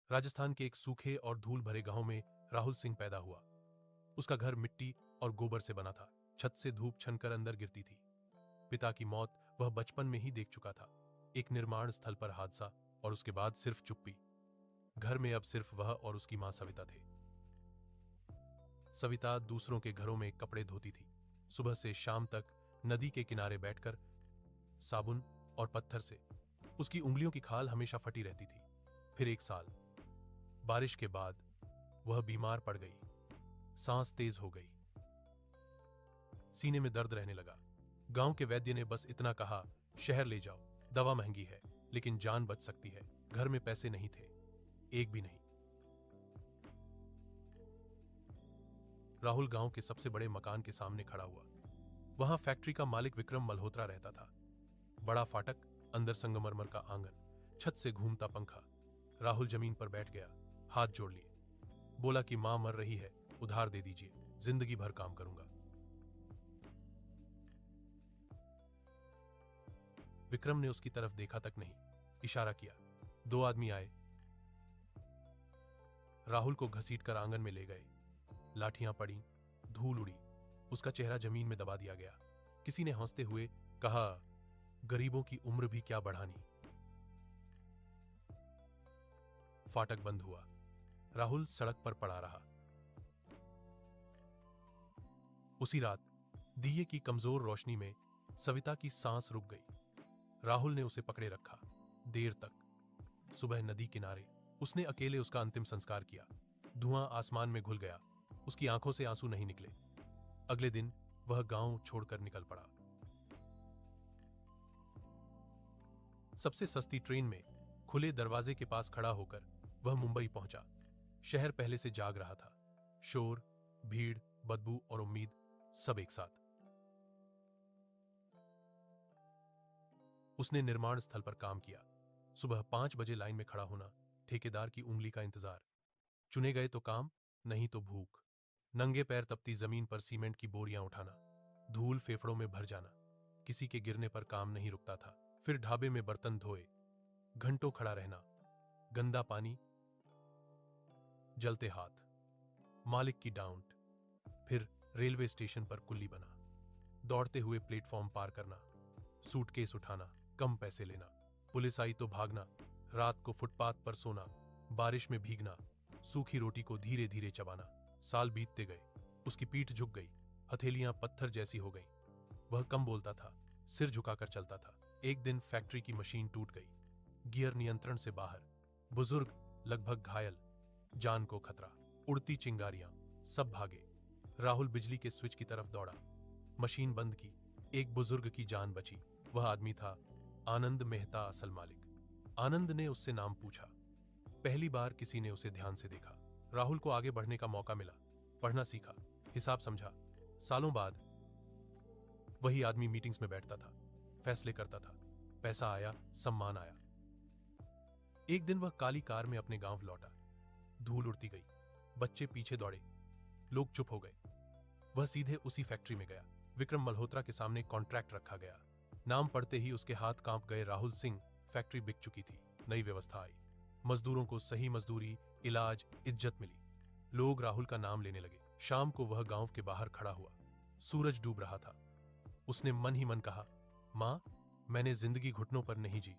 राजस्थान के एक सूखे और धूल भरे गांव में राहुल सिंह पैदा हुआ। उसका घर मिट्टी और गोबर से बना था। छत से धूप छनकर अंदर गिरती थी। पिता की मौत वह बचपन में ही देख चुका था। एक निर्माण स्थल पर हादसा और उसके बाद सिर्फ चुप्पी। घर में अब सिर्फ वह और उसकी मां सविता थे। सविता दूसरों के घरों में कपड़े धोती थी। सुबह से शाम तक नदी के किनारे बैठकर साबुन और पत्थर से उसकी उंगलियों की खाल हमेशा फटी रहती थी। फिर एक साल बारिश के बाद वह बीमार पड़ गई। सांस तेज हो गई, सीने में दर्द रहने लगा। गांव के वैद्य ने बस इतना कहा, शहर ले जाओ, दवा महंगी है लेकिन जान बच सकती है। घर में पैसे नहीं थे, एक भी नहीं। राहुल गांव के सबसे बड़े मकान के सामने खड़ा हुआ। वहां फैक्ट्री का मालिक विक्रम मल्होत्रा रहता था। बड़ा फाटक, अंदर संगमरमर का आंगन, छत से घूमता पंखा। राहुल जमीन पर बैठ गया, हाथ जोड़ लिए। बोला कि मां मर रही है, उधार दे दीजिए, जिंदगी भर काम करूंगा। विक्रम ने उसकी तरफ देखा तक नहीं, इशारा किया। दो आदमी आए, राहुल को घसीटकर आंगन में ले गए। लाठियां पड़ी, धूल उड़ी, उसका चेहरा जमीन में दबा दिया गया। किसी ने हंसते हुए कहा, गरीबों की उम्र भी क्या बढ़ानी। फाटक बंद हुआ। राहुल सड़क पर पड़ा रहा। उसी रात दिए की कमजोर रोशनी में सविता की सांस रुक गई। राहुल ने उसे पकड़े रखा देर तक। सुबह नदी किनारे उसने अकेले उसका अंतिम संस्कार किया। धुआं आसमान में घुल गया, उसकी आंखों से आंसू नहीं निकले। अगले दिन वह गांव छोड़कर निकल पड़ा। सबसे सस्ती ट्रेन में खुले दरवाजे के पास खड़ा होकर वह मुंबई पहुंचा। शहर पहले से जाग रहा था। शोर, भीड़, बदबू और उम्मीद, सब एक साथ। उसने निर्माण स्थल पर काम किया। सुबह 5 बजे लाइन में खड़ा होना, ठेकेदार की उंगली का इंतजार। चुने गए तो काम, नहीं तो भूख। नंगे पैर तपती जमीन पर सीमेंट की बोरियां उठाना, धूल फेफड़ों में भर जाना। किसी के गिरने पर काम नहीं रुकता था। फिर ढाबे में बर्तन धोए, घंटों खड़ा रहना, गंदा पानी, जलते हाथ, मालिक की डांट। फिर रेलवे स्टेशन पर कुल्ली बना, दौड़ते हुए प्लेटफॉर्म पार करना, सूटकेस उठाना, कम पैसे लेना। पुलिस आई तो भागना, रात को फुटपाथ पर सोना, बारिश में भीगना, सूखी रोटी को धीरे धीरे चबाना। साल बीतते गए, उसकी पीठ झुक गई, हथेलियां पत्थर जैसी हो गईं। वह कम बोलता था, सिर झुकाकर चलता था। एक दिन फैक्ट्री की मशीन टूट गई, गियर नियंत्रण से बाहर, बुजुर्ग लगभग घायल, जान को खतरा। उड़ती चिंगारियां, सब भागे। राहुल बिजली के स्विच की तरफ दौड़ा, मशीन बंद की। एक बुजुर्ग की जान बची। वह आदमी था आनंद मेहता, असल मालिक। आनंद ने उससे नाम पूछा। पहली बार किसी ने उसे ध्यान से देखा। राहुल को आगे बढ़ने का मौका मिला, पढ़ना सीखा, हिसाब समझा। सालों बाद वही आदमी मीटिंग्स में बैठता था, फैसले करता था। पैसा आया, सम्मान आया। एक दिन वह काली कार में अपने गांव लौटा। धूल उड़ती गई, बच्चे पीछे दौड़े, लोग चुप हो गए। वह सीधे उसी फैक्ट्री में गया। विक्रम मल्होत्रा के सामने कॉन्ट्रैक्ट रखा गया। नाम पढ़ते ही उसके हाथ कांप गए। राहुल सिंह। फैक्ट्री बिक चुकी थी। नई व्यवस्था आई। मजदूरों को सही मजदूरी, इलाज, इज्जत मिली। लोग राहुल का नाम लेने लगे। शाम को वह गांव के बाहर खड़ा हुआ। सूरज डूब रहा था। उसने मन ही मन कहा, मां, मैंने जिंदगी घुटनों पर नहीं जी।